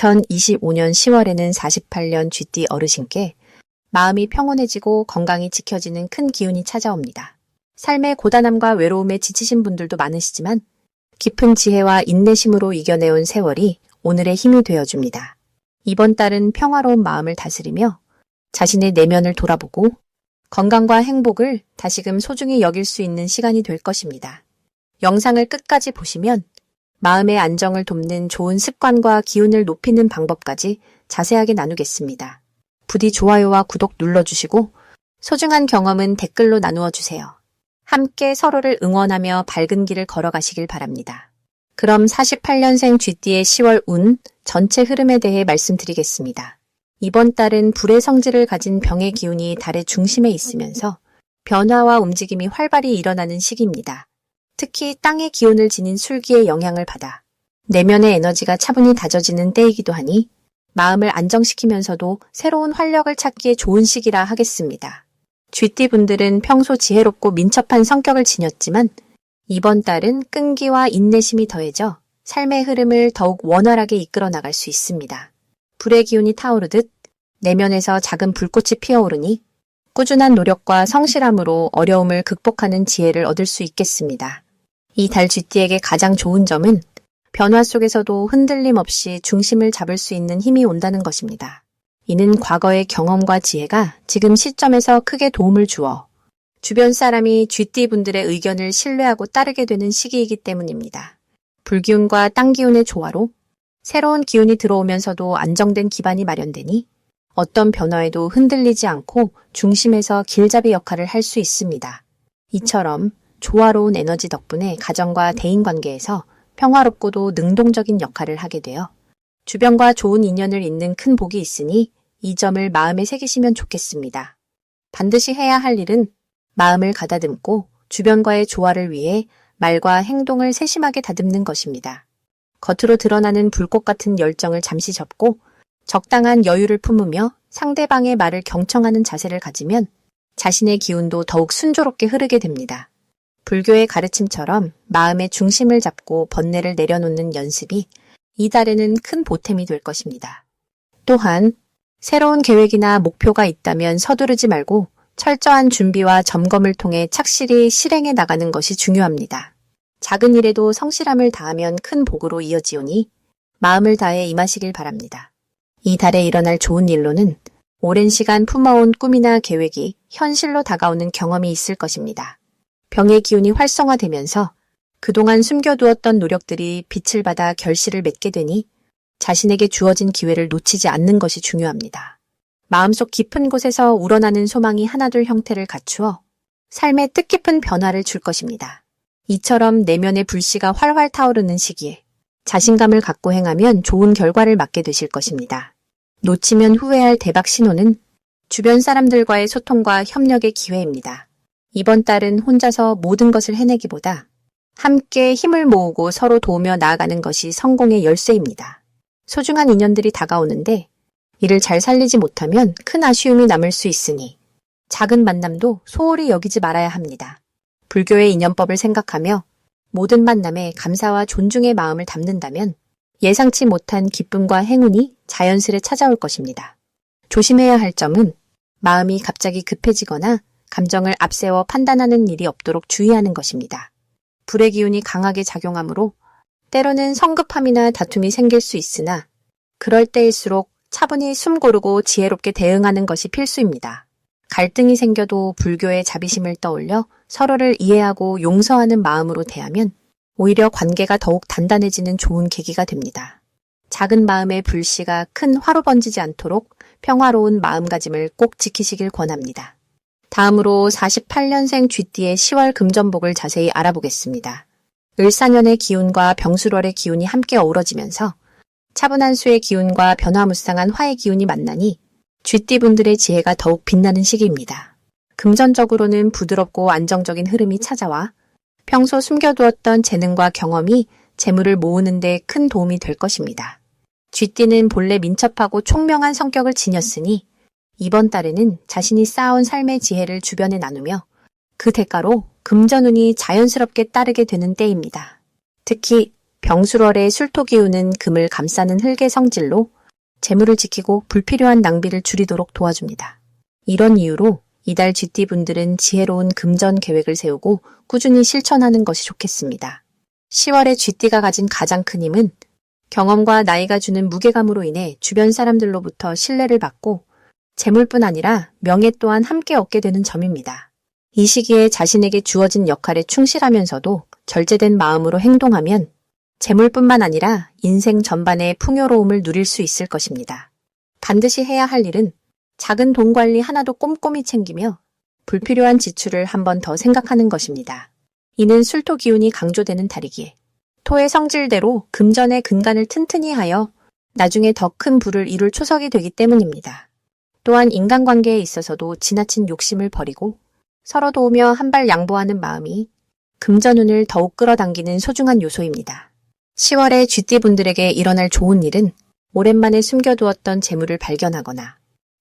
2025년 10월에는 48년 쥐띠 어르신께 마음이 평온해지고 건강이 지켜지는 큰 기운이 찾아옵니다. 삶의 고단함과 외로움에 지치신 분들도 많으시지만 깊은 지혜와 인내심으로 이겨내온 세월이 오늘의 힘이 되어줍니다. 이번 달은 평화로운 마음을 다스리며 자신의 내면을 돌아보고 건강과 행복을 다시금 소중히 여길 수 있는 시간이 될 것입니다. 영상을 끝까지 보시면 마음의 안정을 돕는 좋은 습관과 기운을 높이는 방법까지 자세하게 나누겠습니다. 부디 좋아요와 구독 눌러주시고 소중한 경험은 댓글로 나누어 주세요. 함께 서로를 응원하며 밝은 길을 걸어가시길 바랍니다. 그럼 48년생 쥐띠의 10월 운 전체 흐름에 대해 말씀드리겠습니다. 이번 달은 불의 성질을 가진 병의 기운이 달의 중심에 있으면서 변화와 움직임이 활발히 일어나는 시기입니다. 특히 땅의 기운을 지닌 술기의 영향을 받아 내면의 에너지가 차분히 다져지는 때이기도 하니 마음을 안정시키면서도 새로운 활력을 찾기에 좋은 시기라 하겠습니다. 쥐띠 분들은 평소 지혜롭고 민첩한 성격을 지녔지만 이번 달은 끈기와 인내심이 더해져 삶의 흐름을 더욱 원활하게 이끌어 나갈 수 있습니다. 불의 기운이 타오르듯 내면에서 작은 불꽃이 피어오르니 꾸준한 노력과 성실함으로 어려움을 극복하는 지혜를 얻을 수 있겠습니다. 이 달 쥐띠에게 가장 좋은 점은 변화 속에서도 흔들림 없이 중심을 잡을 수 있는 힘이 온다는 것입니다. 이는 과거의 경험과 지혜가 지금 시점에서 크게 도움을 주어 주변 사람이 쥐띠 분들의 의견을 신뢰하고 따르게 되는 시기이기 때문입니다. 불기운과 땅기운의 조화로 새로운 기운이 들어오면서도 안정된 기반이 마련되니 어떤 변화에도 흔들리지 않고 중심에서 길잡이 역할을 할 수 있습니다. 이처럼 조화로운 에너지 덕분에 가정과 대인관계에서 평화롭고도 능동적인 역할을 하게 되어 주변과 좋은 인연을 잇는 큰 복이 있으니 이 점을 마음에 새기시면 좋겠습니다. 반드시 해야 할 일은 마음을 가다듬고 주변과의 조화를 위해 말과 행동을 세심하게 다듬는 것입니다. 겉으로 드러나는 불꽃 같은 열정을 잠시 접고 적당한 여유를 품으며 상대방의 말을 경청하는 자세를 가지면 자신의 기운도 더욱 순조롭게 흐르게 됩니다. 불교의 가르침처럼 마음의 중심을 잡고 번뇌를 내려놓는 연습이 이 달에는 큰 보탬이 될 것입니다. 또한 새로운 계획이나 목표가 있다면 서두르지 말고 철저한 준비와 점검을 통해 착실히 실행해 나가는 것이 중요합니다. 작은 일에도 성실함을 다하면 큰 복으로 이어지오니 마음을 다해 임하시길 바랍니다. 이 달에 일어날 좋은 일로는 오랜 시간 품어온 꿈이나 계획이 현실로 다가오는 경험이 있을 것입니다. 병의 기운이 활성화되면서 그동안 숨겨두었던 노력들이 빛을 받아 결실을 맺게 되니 자신에게 주어진 기회를 놓치지 않는 것이 중요합니다. 마음속 깊은 곳에서 우러나는 소망이 하나둘 형태를 갖추어 삶에 뜻깊은 변화를 줄 것입니다. 이처럼 내면의 불씨가 활활 타오르는 시기에 자신감을 갖고 행하면 좋은 결과를 맞게 되실 것입니다. 놓치면 후회할 대박 신호는 주변 사람들과의 소통과 협력의 기회입니다. 이번 달은 혼자서 모든 것을 해내기보다 함께 힘을 모으고 서로 도우며 나아가는 것이 성공의 열쇠입니다. 소중한 인연들이 다가오는데 이를 잘 살리지 못하면 큰 아쉬움이 남을 수 있으니 작은 만남도 소홀히 여기지 말아야 합니다. 불교의 인연법을 생각하며 모든 만남에 감사와 존중의 마음을 담는다면 예상치 못한 기쁨과 행운이 자연스레 찾아올 것입니다. 조심해야 할 점은 마음이 갑자기 급해지거나 감정을 앞세워 판단하는 일이 없도록 주의하는 것입니다. 불의 기운이 강하게 작용하므로 때로는 성급함이나 다툼이 생길 수 있으나 그럴 때일수록 차분히 숨 고르고 지혜롭게 대응하는 것이 필수입니다. 갈등이 생겨도 불교의 자비심을 떠올려 서로를 이해하고 용서하는 마음으로 대하면 오히려 관계가 더욱 단단해지는 좋은 계기가 됩니다. 작은 마음의 불씨가 큰 화로 번지지 않도록 평화로운 마음가짐을 꼭 지키시길 권합니다. 다음으로 48년생 쥐띠의 10월 금전복을 자세히 알아보겠습니다. 을사년의 기운과 병술월의 기운이 함께 어우러지면서 차분한 수의 기운과 변화무쌍한 화의 기운이 만나니 쥐띠분들의 지혜가 더욱 빛나는 시기입니다. 금전적으로는 부드럽고 안정적인 흐름이 찾아와 평소 숨겨두었던 재능과 경험이 재물을 모으는 데 큰 도움이 될 것입니다. 쥐띠는 본래 민첩하고 총명한 성격을 지녔으니 이번 달에는 자신이 쌓아온 삶의 지혜를 주변에 나누며 그 대가로 금전운이 자연스럽게 따르게 되는 때입니다. 특히 병술월의 술토기운은 금을 감싸는 흙의 성질로 재물을 지키고 불필요한 낭비를 줄이도록 도와줍니다. 이런 이유로 이달 쥐띠분들은 지혜로운 금전 계획을 세우고 꾸준히 실천하는 것이 좋겠습니다. 10월에 쥐띠가 가진 가장 큰 힘은 경험과 나이가 주는 무게감으로 인해 주변 사람들로부터 신뢰를 받고 재물뿐 아니라 명예 또한 함께 얻게 되는 점입니다. 이 시기에 자신에게 주어진 역할에 충실하면서도 절제된 마음으로 행동하면 재물뿐만 아니라 인생 전반의 풍요로움을 누릴 수 있을 것입니다. 반드시 해야 할 일은 작은 돈 관리 하나도 꼼꼼히 챙기며 불필요한 지출을 한 번 더 생각하는 것입니다. 이는 술토 기운이 강조되는 달이기에 토의 성질대로 금전의 근간을 튼튼히 하여 나중에 더 큰 부를 이룰 초석이 되기 때문입니다. 또한 인간관계에 있어서도 지나친 욕심을 버리고 서로 도우며 한 발 양보하는 마음이 금전운을 더욱 끌어당기는 소중한 요소입니다. 10월에 쥐띠분들에게 일어날 좋은 일은 오랜만에 숨겨두었던 재물을 발견하거나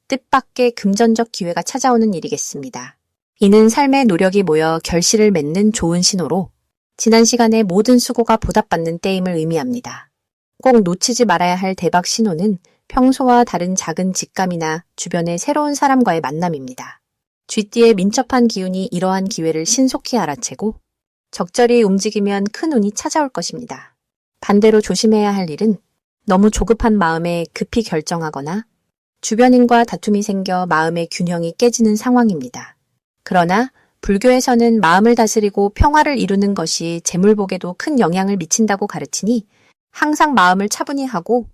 뜻밖의 금전적 기회가 찾아오는 일이겠습니다. 이는 삶의 노력이 모여 결실을 맺는 좋은 신호로 지난 시간의 모든 수고가 보답받는 때임을 의미합니다. 꼭 놓치지 말아야 할 대박 신호는 평소와 다른 작은 직감이나 주변의 새로운 사람과의 만남입니다. 쥐띠의 민첩한 기운이 이러한 기회를 신속히 알아채고 적절히 움직이면 큰 운이 찾아올 것입니다. 반대로 조심해야 할 일은 너무 조급한 마음에 급히 결정하거나 주변인과 다툼이 생겨 마음의 균형이 깨지는 상황입니다. 그러나 불교에서는 마음을 다스리고 평화를 이루는 것이 재물복에도 큰 영향을 미친다고 가르치니 항상 마음을 차분히 하고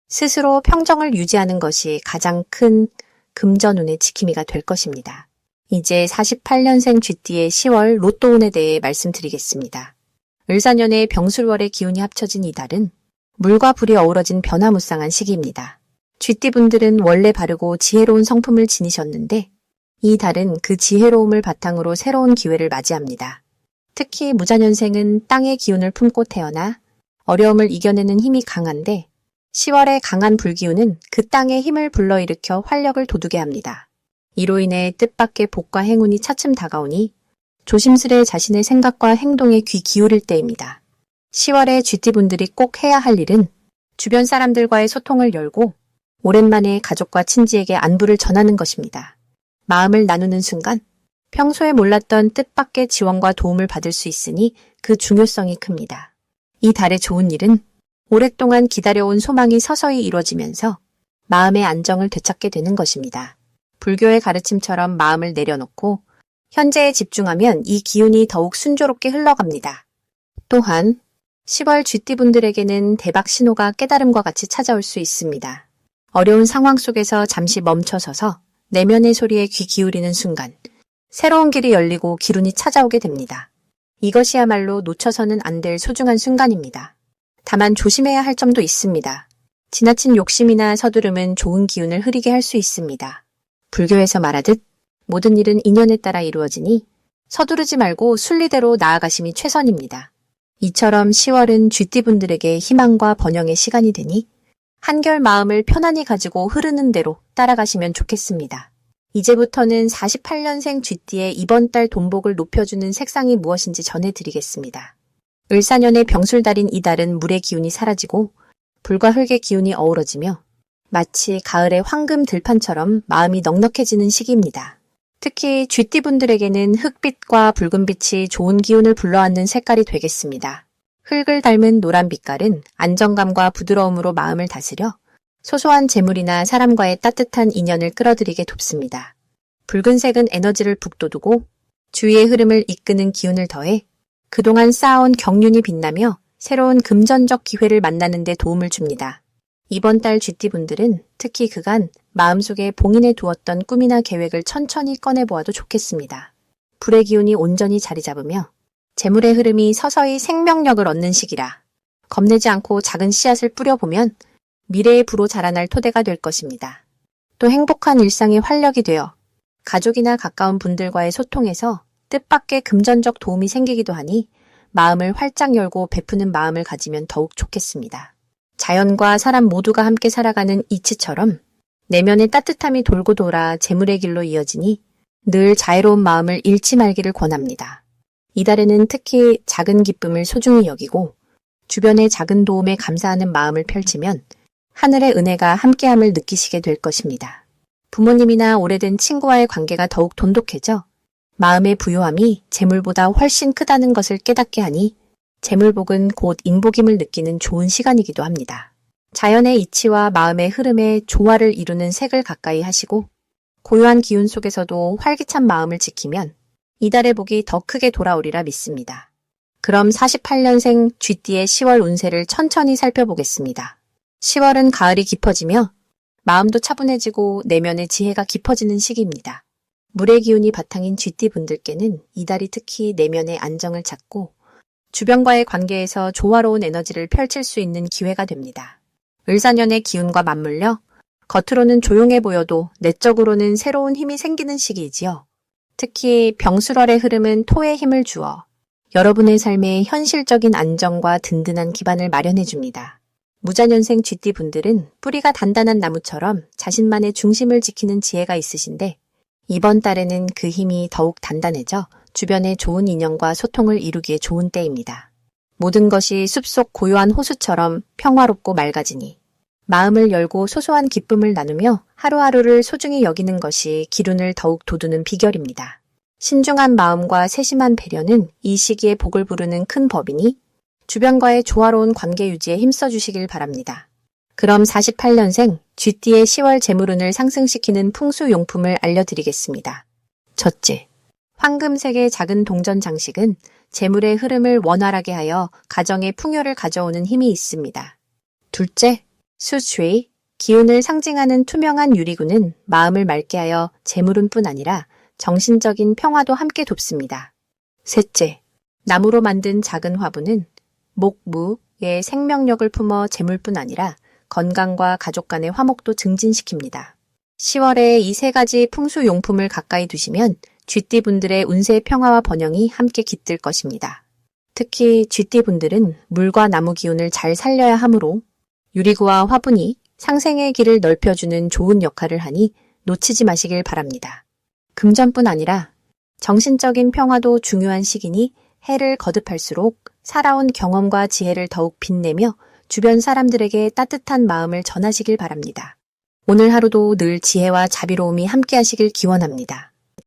스스로 평정을 유지하는 것이 가장 큰 금전운의 지킴이가 될 것입니다. 이제 48년생 쥐띠의 10월 로또운에 대해 말씀드리겠습니다. 을사년의 병술월의 기운이 합쳐진 이 달은 물과 불이 어우러진 변화무쌍한 시기입니다. 쥐띠분들은 원래 바르고 지혜로운 성품을 지니셨는데 이 달은 그 지혜로움을 바탕으로 새로운 기회를 맞이합니다. 특히 무자년생은 땅의 기운을 품고 태어나 어려움을 이겨내는 힘이 강한데 10월의 강한 불기운은 그 땅의 힘을 불러일으켜 활력을 돋우게 합니다. 이로 인해 뜻밖의 복과 행운이 차츰 다가오니 조심스레 자신의 생각과 행동에 귀 기울일 때입니다. 10월에 쥐띠분들이 꼭 해야 할 일은 주변 사람들과의 소통을 열고 오랜만에 가족과 친지에게 안부를 전하는 것입니다. 마음을 나누는 순간 평소에 몰랐던 뜻밖의 지원과 도움을 받을 수 있으니 그 중요성이 큽니다. 이 달의 좋은 일은 오랫동안 기다려온 소망이 서서히 이루어지면서 마음의 안정을 되찾게 되는 것입니다. 불교의 가르침처럼 마음을 내려놓고 현재에 집중하면 이 기운이 더욱 순조롭게 흘러갑니다. 또한 10월 쥐띠분들에게는 대박 신호가 깨달음과 같이 찾아올 수 있습니다. 어려운 상황 속에서 잠시 멈춰서서 내면의 소리에 귀 기울이는 순간 새로운 길이 열리고 기운이 찾아오게 됩니다. 이것이야말로 놓쳐서는 안 될 소중한 순간입니다. 다만 조심해야 할 점도 있습니다. 지나친 욕심이나 서두름은 좋은 기운을 흐리게 할 수 있습니다. 불교에서 말하듯 모든 일은 인연에 따라 이루어지니 서두르지 말고 순리대로 나아가심이 최선입니다. 이처럼 10월은 쥐띠분들에게 희망과 번영의 시간이 되니 한결 마음을 편안히 가지고 흐르는 대로 따라가시면 좋겠습니다. 이제부터는 48년생 쥐띠의 이번 달 돈복을 높여주는 색상이 무엇인지 전해드리겠습니다. 을사년의 병술달인 이 달은 물의 기운이 사라지고 불과 흙의 기운이 어우러지며 마치 가을의 황금 들판처럼 마음이 넉넉해지는 시기입니다. 특히 쥐띠분들에게는 흑빛과 붉은빛이 좋은 기운을 불러안는 색깔이 되겠습니다. 흙을 닮은 노란 빛깔은 안정감과 부드러움으로 마음을 다스려 소소한 재물이나 사람과의 따뜻한 인연을 끌어들이게 돕습니다. 붉은색은 에너지를 북돋우고 주위의 흐름을 이끄는 기운을 더해 그동안 쌓아온 경륜이 빛나며 새로운 금전적 기회를 만나는 데 도움을 줍니다. 이번 달 쥐띠분들은 특히 그간 마음속에 봉인해 두었던 꿈이나 계획을 천천히 꺼내보아도 좋겠습니다. 불의 기운이 온전히 자리 잡으며 재물의 흐름이 서서히 생명력을 얻는 시기라 겁내지 않고 작은 씨앗을 뿌려보면 미래의 부로 자라날 토대가 될 것입니다. 또 행복한 일상의 활력이 되어 가족이나 가까운 분들과의 소통에서 뜻밖의 금전적 도움이 생기기도 하니 마음을 활짝 열고 베푸는 마음을 가지면 더욱 좋겠습니다. 자연과 사람 모두가 함께 살아가는 이치처럼 내면의 따뜻함이 돌고 돌아 재물의 길로 이어지니 늘 자애로운 마음을 잃지 말기를 권합니다. 이달에는 특히 작은 기쁨을 소중히 여기고 주변의 작은 도움에 감사하는 마음을 펼치면 하늘의 은혜가 함께함을 느끼시게 될 것입니다. 부모님이나 오래된 친구와의 관계가 더욱 돈독해져 마음의 부요함이 재물보다 훨씬 크다는 것을 깨닫게 하니 재물복은 곧 인복임을 느끼는 좋은 시간이기도 합니다. 자연의 이치와 마음의 흐름에 조화를 이루는 색을 가까이 하시고 고요한 기운 속에서도 활기찬 마음을 지키면 이달의 복이 더 크게 돌아오리라 믿습니다. 그럼 48년생 쥐띠의 10월 운세를 천천히 살펴보겠습니다. 10월은 가을이 깊어지며 마음도 차분해지고 내면의 지혜가 깊어지는 시기입니다. 물의 기운이 바탕인 쥐띠 분들께는 이달이 특히 내면의 안정을 찾고 주변과의 관계에서 조화로운 에너지를 펼칠 수 있는 기회가 됩니다. 을사년의 기운과 맞물려 겉으로는 조용해 보여도 내적으로는 새로운 힘이 생기는 시기이지요. 특히 병술월의 흐름은 토의 힘을 주어 여러분의 삶에 현실적인 안정과 든든한 기반을 마련해 줍니다. 무자년생 쥐띠 분들은 뿌리가 단단한 나무처럼 자신만의 중심을 지키는 지혜가 있으신데 이번 달에는 그 힘이 더욱 단단해져 주변의 좋은 인연과 소통을 이루기에 좋은 때입니다. 모든 것이 숲속 고요한 호수처럼 평화롭고 맑아지니 마음을 열고 소소한 기쁨을 나누며 하루하루를 소중히 여기는 것이 기운을 더욱 돋우는 비결입니다. 신중한 마음과 세심한 배려는 이 시기에 복을 부르는 큰 법이니 주변과의 조화로운 관계 유지에 힘써주시길 바랍니다. 그럼 48년생 쥐띠의 10월 재물운을 상승시키는 풍수용품을 알려드리겠습니다. 첫째, 황금색의 작은 동전 장식은 재물의 흐름을 원활하게 하여 가정의 풍요를 가져오는 힘이 있습니다. 둘째, 수쉐이, 기운을 상징하는 투명한 유리구는 마음을 맑게 하여 재물운뿐 아니라 정신적인 평화도 함께 돕습니다. 셋째, 나무로 만든 작은 화분은 목무의 생명력을 품어 재물뿐 아니라 건강과 가족 간의 화목도 증진시킵니다. 10월에 이 세 가지 풍수용품을 가까이 두시면 쥐띠분들의 운세 평화와 번영이 함께 깃들 것입니다. 특히 쥐띠분들은 물과 나무 기운을 잘 살려야 하므로 유리구와 화분이 상생의 길을 넓혀주는 좋은 역할을 하니 놓치지 마시길 바랍니다. 금전뿐 아니라 정신적인 평화도 중요한 시기니 해를 거듭할수록 살아온 경험과 지혜를 더욱 빛내며 주변 사람들에게 따뜻한 마음을 전하시길 바랍니다. 오늘 하루도 늘 지혜와 자비로움이 함께 하시길 기원합니다.